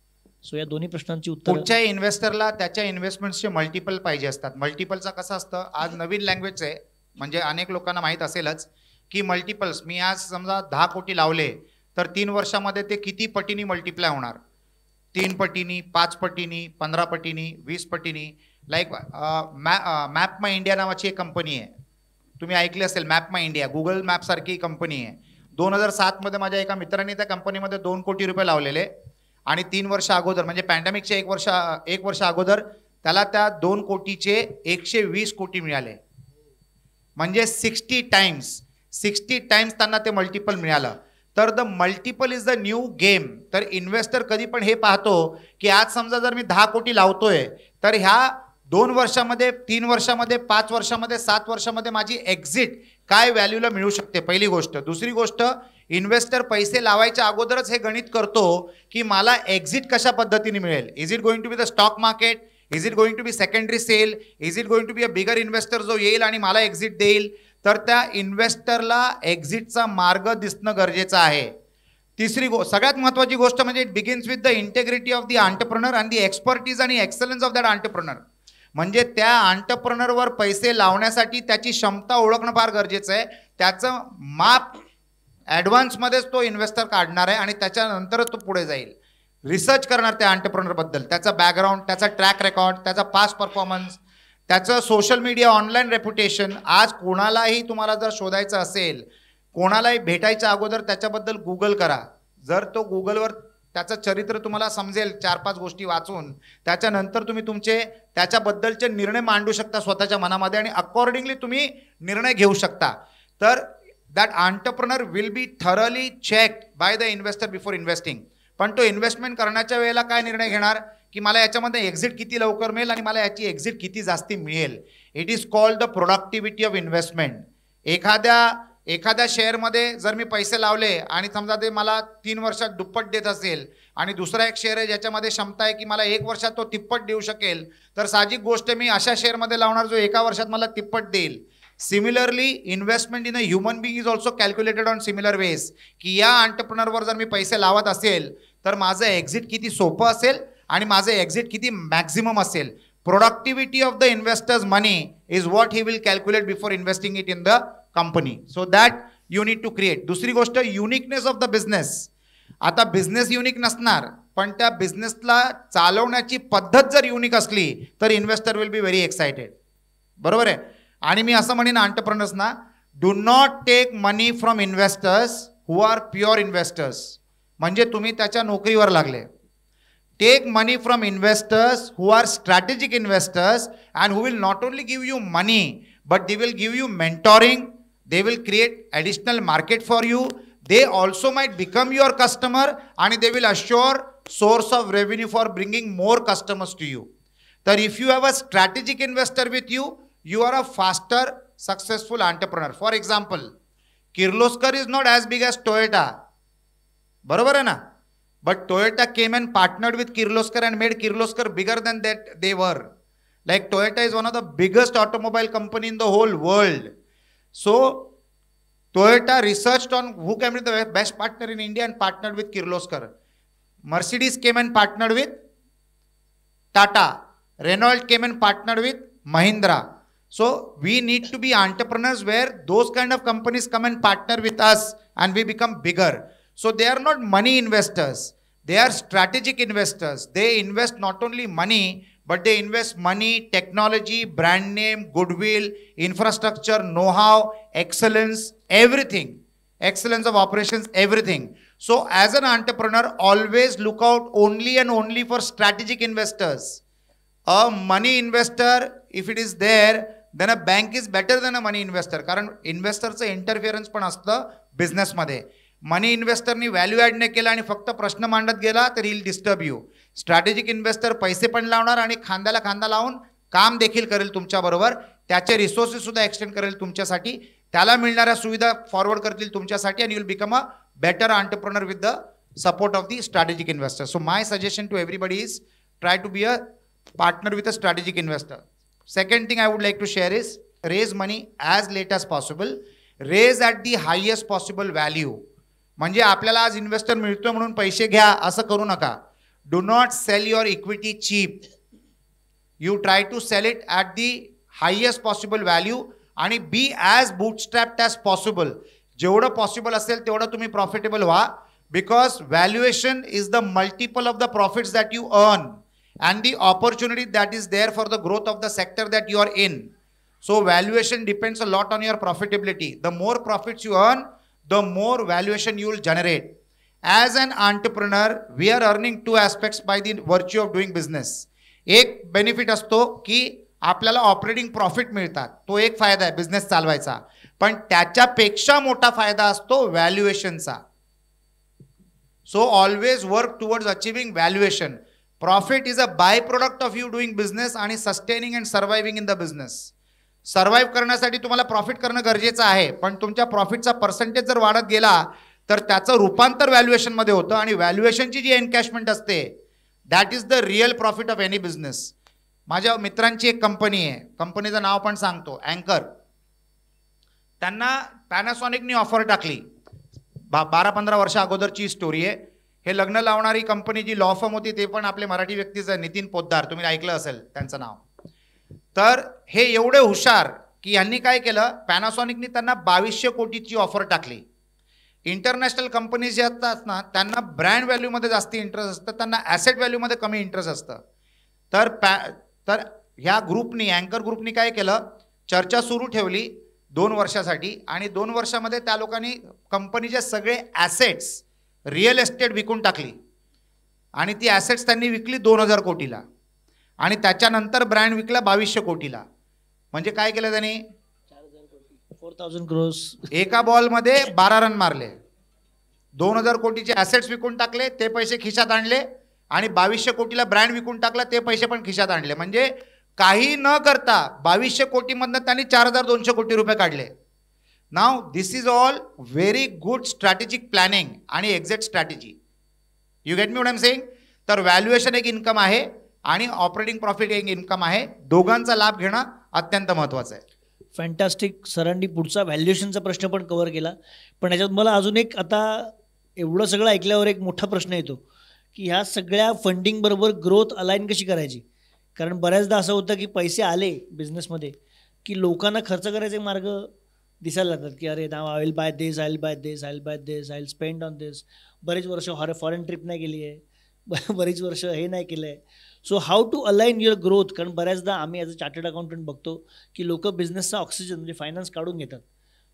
सो या दोन्ही प्रश्नांची उत्तर. कुठच्या इन्व्हेस्टरला त्याच्या इन्व्हेस्टमेंट्सचे मल्टिपल पाहिजे असतात. मल्टिपलचा कसं असतं, आज नवीन लँग्वेज आहे, म्हणजे अनेक लोकांना माहीत असेलच की मल्टिपल्स. मी आज समजा 10 कोटी लावले तर 3 वर्षामध्ये ते किती पटीनी मल्टिप्लाय होणार? 3 पटीनी, 5 पटीनी, 15 पटीनी, 20 पटीनी. लाईक मॅप माय इंडिया नावाची एक कंपनी आहे, तुम्ही ऐकले असेल. मॅप माय इंडिया गुगल मॅपसारखी कंपनी आहे. 2007 माझ्या एका मित्राने त्या कंपनीमध्ये 2 कोटी रुपये लावलेले आणि 3 वर्ष अगोदर म्हणजे पॅन्डेमिकच्या 1 वर्ष अगोदर त्याला त्या 2 कोटीचे 120 कोटी मिळाले. म्हणजे 60 टाइम्स त्यांना ते मल्टिपल मिळालं. तर the multiple is the new game. तर इन्व्हेस्टर कधी पण हे पाहतो की आज समजा जर मी 10 कोटी लावतोय तर ह्या 2 वर्षामध्ये, 3 वर्षामध्ये, 5 वर्षामध्ये, 7 वर्षामध्ये माझी एक्झिट काय व्हॅल्यूला मिळू शकते, पहिली गोष्ट. दुसरी गोष्ट, इन्व्हेस्टर पैसे लावायच्या अगोदरच हे गणित करतो की मला एक्झिट कशा पद्धतीने मिळेल. Is it going to be the stock market? Is it going to be secondary sale? Is it going to be a bigger investor जो येईल आणि मला एक्झिट देईल? तर त्या इन्व्हेस्टरला एक्झिटचा मार्ग दिसणं गरजेचं आहे. तिसरी सगळ्यात महत्त्वाची गोष्ट म्हणजे it begins with the integrity of the entrepreneur and the expertise आणि एक्सलन्स ऑफ दॅट एंटरप्रेन्योर. म्हणजे त्या एंटरप्रेन्योरवर पैसे लावण्यासाठी त्याची क्षमता ओळखणं फार गरजेचं आहे. त्याचं माप ॲडव्हान्समध्येच तो इन्व्हेस्टर काढणार आहे आणि त्याच्यानंतरच तो पुढे जाईल. रिसर्च करणार त्या एंटरप्रेन्योरबद्दल, त्याचा बॅकग्राऊंड, त्याचा ट्रॅक रेकॉर्ड, त्याचा पास्ट परफॉर्मन्स, त्याचं सोशल मीडिया ऑनलाईन रेप्युटेशन. आज कोणालाही तुम्हाला जर शोधायचं असेल, कोणालाही भेटायच्या अगोदर त्याच्याबद्दल गुगल करा. जर तो गुगलवर त्याचं चरित्र तुम्हाला समजेल 4-5 गोष्टी वाचून, त्याच्यानंतर तुम्ही तुमचे त्याच्याबद्दलचे निर्णय मांडू शकता स्वतःच्या मनामध्ये आणि अकॉर्डिंगली तुम्ही निर्णय घेऊ शकता. तर that entrepreneur will be thoroughly checked by the investor before investing. पण तो इन्व्हेस्टमेंट करण्याच्या वेळेला काय निर्णय घेणार की मला याच्यामध्ये एक्झिट किती लवकर मिळेल आणि मला याची एक्झिट किती जास्ती मिळेल. It is called the productivity of investment. एखाद्या शेअरमध्ये जर मी पैसे लावले आणि समजा ते मला 3 वर्षात दुप्पट देत असेल आणि दुसरा एक शेअर आहे ज्याच्यामध्ये क्षमता आहे की मला 1 वर्षात तो तिप्पट देऊ शकेल, तर साहजिक गोष्ट मी अशा शेअरमध्ये लावणार जो 1 वर्षात मला तिप्पट देईल. Similarly investment in a human being is also calculated on similar ways, की या एंटरप्रेन्योरवर जर मी पैसे लावत असेल तर माझं एक्झिट किती सोपं असेल आणि माझं एक्झिट किती मॅक्झिमम असेल. productivity of the investor's money is what he will calculate before investing it in the company. So that you need to create. दुसरी गोष्ट, युनिकनेस ऑफ द बिझनेस. आता बिझनेस युनिक नसणार, पण त्या बिझनेसला चालवण्याची पद्धत जर युनिक असली तर investor will be very excited. बरोबर आहे. आणि मी असं म्हणेन एंटरप्रेन्योर्सना, do not take money from investors who are pure investors. म्हणजे तुम्ही त्याच्या नोकरीवर लागले. Take money from investors who are strategic investors and who will not only give you money, but they will give you mentoring. They will create additional market for you. They also might become your customer and they will assure source of revenue for bringing more customers to you. So if you have a strategic investor with you, you are a faster, successful entrepreneur. For example, Kirloskar is not as big as Toyota. बरोबर है ना? But Toyota came and partnered with Kirloskar and made Kirloskar bigger than that they were. Like Toyota is one of the biggest automobile company in the whole world. So Toyota researched on who can be the best partner in India and partnered with Kirloskar. Mercedes came and partnered with Tata. Renault came and partnered with Mahindra. So we need to be entrepreneurs where those kind of companies come and partner with us and we become bigger. So they are not money investors. They are strategic investors. They invest not only money, but they invest money, technology, brand name, goodwill, infrastructure, know-how, excellence, everything. Excellence of operations, everything. So as an entrepreneur, always look out only and only for strategic investors. A money investor, if it is there, then a bank is better than a money investor. कारण इन्व्हेस्टरचं interference पण असतं बिझनेसमध्ये. मनी इन्व्हेस्टरनी value add नाही केला आणि फक्त प्रश्न मांडत गेला तर hill disturb you. Strategic investor पैसे पण लावणार आणि खांद्याला खांदा लावून काम देखील करेल तुमच्याबरोबर. त्याचे रिसोर्सेस सुद्धा एक्सटेंड करेल तुमच्यासाठी. त्याला मिळणाऱ्या सुविधा फॉरवर्ड करतील तुमच्यासाठी आणि you will become a better entrepreneur with the support of the strategic investor. So my suggestion to everybody is try to be a partner with a strategic investor. Second thing I would like to share is raise money as late as possible. Raise at the highest possible value. म्हणजे आपल्याला आज investor मिळतो म्हणून पैसे घ्या असं करू नका. Do not sell your equity cheap. You try to sell it at the highest possible value आणि be as bootstrapped as possible. जेवढं पॉसिबल असेल तेवढं तुम्ही प्रॉफिटेबल व्हा. Because valuation is the multiple of the profits that you earn and the opportunity that is there for the growth of the sector that you are in. So valuation depends a lot on your profitability. The more profits you earn, the more valuation you will generate. As an entrepreneur, we are earning two aspects by the virtue of doing business. एक benefit असतो की आपल्याला operating profit मिळतात. तो एक फायदा आहे business चालवायचा. पण त्याच्यापेक्षा मोठा फायदा असतो व्हॅल्युएशनचा. So always work towards achieving valuation. Profit is a byproduct of you doing business आणि sustaining and surviving in the business. Survive करण्यासाठी तुम्हाला प्रॉफिट करणं गरजेचं आहे, पण तुमच्या प्रॉफिटचा पर्सेंटेज जर वाढत गेला तर त्याचं रूपांतर व्हॅल्युएशनमध्ये होतं आणि व्हॅल्युएशनची जी एनकॅशमेंट असते that is the real profit of any business. माझ्या मित्रांची एक कंपनी आहे, कंपनीचं नाव पण सांगतो, अँकर. त्यांना पॅनासॉनिकनी ऑफर टाकली. 12-15 वर्षा अगोदरची स्टोरी आहे. हे लग्न लावणारी कंपनी जी लॉ फर्म होती ते पण आपले मराठी व्यक्तीच आहे, नितीन पोद्दार. तुम्ही ऐकलं असेल त्यांचं नाव. तर हे एवढे हुशार की यांनी काय केलं, पॅनासॉनिकनी त्यांना 2200 कोटीची ऑफर टाकली. इंटरनॅशनल कंपनीज जे असतात ना त्यांना ब्रँड व्हॅल्यूमध्ये जास्त इंटरेस्ट असतं, त्यांना ॲसेट व्हॅल्यूमध्ये कमी इंटरेस्ट असतं. तर ह्या ग्रुपनी, अँकर ग्रुपनी काय केलं, चर्चा सुरू ठेवली 2 वर्षासाठी आणि 2 वर्षामध्ये त्या लोकांनी कंपनीचे सगळे ॲसेट्स, रिअल एस्टेट विकून टाकली आणि ती ॲसेट्स त्यांनी विकली 2000 कोटीला आणि त्याच्यानंतर ब्रँड विकला 2200 कोटीला. म्हणजे काय केलं त्यांनी, 4000 crores एका बॉलमध्ये 12 रन मारले. 2000 कोटीचे ॲसेट्स विकून टाकले, ते पैसे खिशात आणले आणि 2200 कोटीला ब्रँड विकून टाकला, ते पैसे पण खिशात आणले. म्हणजे काही न करता 2200 कोटीमधनं त्यांनी 4200 कोटी रुपये काढले. Now this is all very good strategic planning आणि exit strategy. You get me what I am saying. तर व्हॅल्युएशन एक इन्कम आहे आणि ऑपरेटिंग प्रॉफिट एक इन्कम आहे. दोघांचा लाभ घेणं अत्यंत महत्त्वाचं आहे. फॅन्टॅस्टिक. सरांनी पुढचा व्हॅल्युएशनचा प्रश्न पण कव्हर केला. पण याच्यात मला अजून एक, आता एवढं सगळं ऐकल्यावर एक मोठा प्रश्न येतो की ह्या सगळ्या फंडिंग बरोबर ग्रोथ अलाइन कशी करायची. कारण बऱ्याचदा असं होतं की पैसे आले बिझनेसमध्ये की लोकांना खर्च करायचे मार्ग दिसायला लागतात की अरे नाव I will buy this, I will buy this, I will buy this, I will spend on this. बरेच वर्ष फॉरेन ट्रिप नाही केली आहे, बरीच वर्ष हे नाही केलं आहे. So how to align your growth. कारण बऱ्याचदा आम्ही ॲज अ चार्टर्ड अकाउंटंट बघतो की लोक बिझनेसचा ऑक्सिजन म्हणजे फायनान्स काढून घेतात.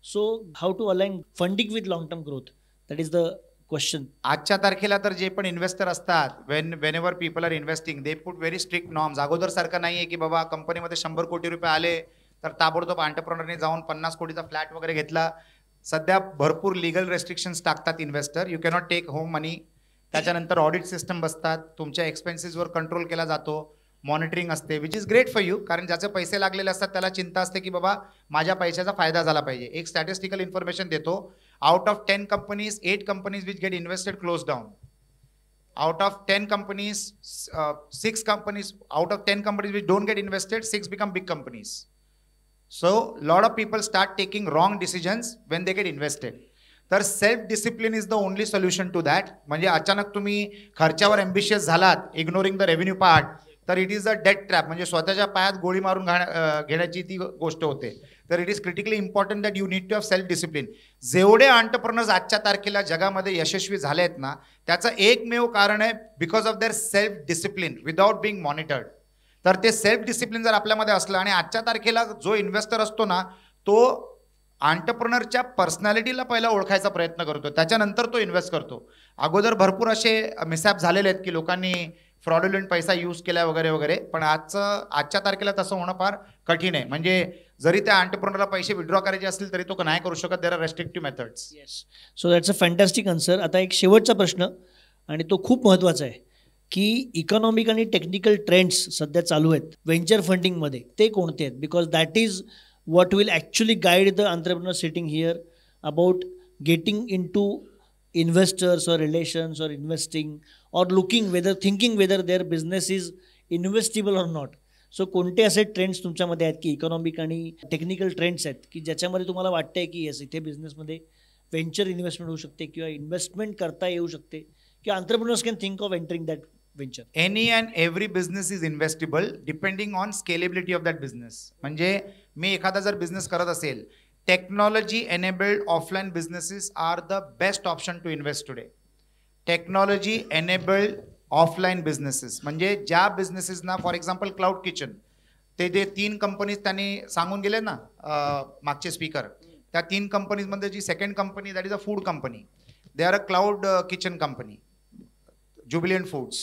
So how to align funding with long term growth, that is the question. आजच्या तारखेला तर जे पण इन्व्हेस्टर असतात, whenever people are investing they put very strict norms. अगोदर सारखं नाही आहे की बाबा कंपनीमध्ये 100 कोटी रुपये आले तर ताबडतोब एंटरप्रेनरने जाऊन 50 कोटीचा फ्लॅट वगैरे घेतला. सध्या भरपूर लिगल रेस्ट्रिक्शन्स टाकतात investor. You cannot take home money. त्याच्यानंतर ऑडिट सिस्टम बसतात, तुमच्या एक्सपेन्सेसवर कंट्रोल केला जातो, मॉनिटरिंग असते, which is great for you. कारण ज्याचे पैसे लागलेले असतात त्याला चिंता असते की बाबा माझ्या पैशाचा फायदा झाला पाहिजे. एक स्टॅटिस्टिकल इन्फॉर्मेशन देतो. Out of 10 companies 8 companies which get invested close down. Out of 10 companies, 6 companies, out of 10 companies which don't get invested, 6 become big companies. So, lot of people start taking wrong decisions when they get invested. तर self discipline is the only solution to that. म्हणजे अचानक तुम्ही खर्चावर ambitious झालात, ignoring the revenue part, तर it is a debt trap. म्हणजे स्वतःच्या पायात गोळी मारून घेण्याची ती गोष्ट होते. तर it is critically important that you need to have self discipline. जेवढे एंटरप्रेनर्स आजच्या तारखेला जगामध्ये यशस्वी झाले आहेत ना, त्याचं एकमेव कारण आहे because of their self discipline without Bing monitored. तर ते सेल्फ डिसिप्लिन जर आपल्यामध्ये असलं, आणि आजच्या तारखेला जो इन्व्हेस्टर असतो ना, तो एंटरप्रेनरच्या पर्सनॅलिटीला पहिला ओळखायचा प्रयत्न करतो, त्याच्यानंतर तो इन्व्हेस्ट करतो. अगोदर भरपूर असे मिसॅप झालेले आहेत की लोकांनी फ्रॉडुलंट पैसा यूज केला वगैरे वगैरे. पण आजच्या तारखेला तसं होणं फार कठीण आहे. म्हणजे जरी त्या एंटरप्रेनरला पैसे विड्रॉ करायचे असतील तरी तो नाही करू शकत. There are restrictive methods. Yes, so that's a fantastic answer. आता एक शेवटचा प्रश्न, आणि तो खूप महत्त्वाचा आहे, की इकॉनॉमिक आणि टेक्निकल ट्रेंड्स सध्या चालू आहेत व्हेंचर फंडिंगमध्ये, ते कोणते आहेत? Because that is what will actually guide the entrepreneur sitting here about getting into investors or relations or investing or thinking whether their business is investable or not. So कोणते असे trends तुमच्यामध्ये आहेत की economic आणि technical trends आहेत की ज्याच्यामध्ये तुम्हाला वाटतंय की येस, इथे बिझनेसमध्ये व्हेंचर इन्व्हेस्टमेंट होऊ शकते किंवा इन्व्हेस्टमेंट करता येऊ शकते किंवा entrepreneurs can think of entering that venture? Any and every business is investable depending on scalability of that business. म्हणजे मी एखादा जर बिझनेस करत असेल, technology enabled offline businesses are the best option to invest today. Technology enabled offline businesses म्हणजे ज्या बिझनेसेसना, for example cloud kitchen, ते जे 3 कंपनीज त्यांनी सांगून गेले ना मागचे स्पीकर, त्या 3 कंपनीजमध्ये जी second company that is a food company, they are a cloud kitchen company, Jubilant Foods.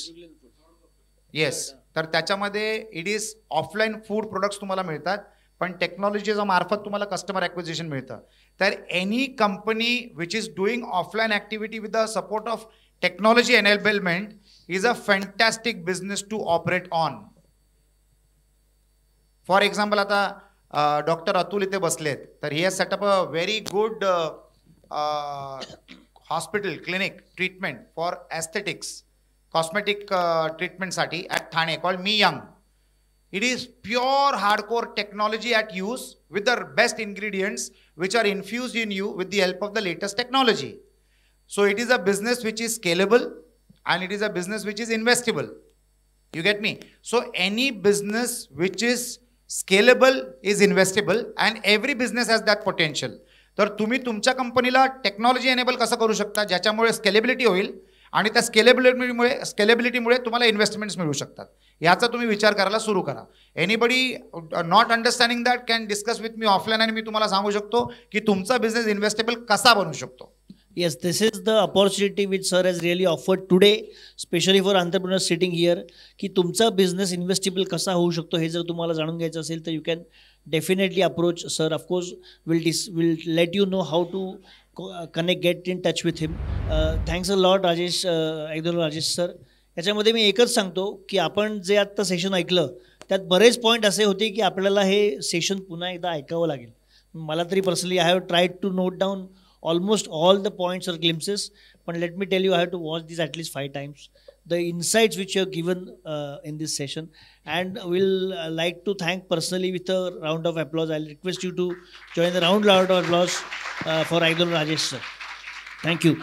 Yes, तर त्याच्यामध्ये it is offline food products तुम्हाला मिळतात, पण टेक्नॉलॉजीच्या मार्फत तुम्हाला कस्टमर ॲक्विजिशन मिळतं. तर any company which is doing offline activity with the support of technology enablement is a fantastic business to operate on. For example, आता डॉक्टर अतुल इथे बसलेत, तर he has set up a very good hospital clinic treatment for aesthetics, cosmetic ट्रीटमेंटसाठी at Thane, called me young. It is pure hardcore technology at use with the best ingredients which are infused in you with the help of the latest technology. So it is a business which is scalable and it is a business which is investable. You get me? So any business which is scalable is investable and every business has that potential. तर तुम्ही तुमच्या कंपनीला technology enable कसं करू शकता ज्याच्यामुळे scalability होईल आणि त्या स्केलेबिलिटीमुळे तुम्हाला इन्व्हेस्टमेंट्स मिळू शकतात. याचा तुम्ही विचार करायला सुरू करा. Anybody not understanding that can discuss with me offline, आणि मी तुम्हाला सांगू शकतो की तुमचा बिझनेस इन्व्हेस्टेबल कसा बनू शकतो. Yes, this is the opportunity which sir has really offered today, especially for entrepreneurs sitting here, की तुमचा बिझनेस इन्व्हेस्टेबल कसा होऊ शकतो हे जर तुम्हाला जाणून घ्यायचं असेल तर you can definitely approach sir. Of course will let you know how to connect, get in touch with him. Thanks a lot Rajesh, एकदम राजेश सर. याच्यामध्ये मी एकच सांगतो की आपण जे आत्ता सेशन ऐकलं त्यात बरेच पॉईंट असे होते की आपल्याला हे सेशन पुन्हा एकदा ऐकावं लागेल. मला तरी personally I have tried to note down almost all the points or glimpses, but let me tell you, I have to watch these at least 5 times. The insights which you have given in this session, and we'll like to thank personally with a round of applause. I'll request you to join the round of applause for Aidul Rajesh sir. Thank you.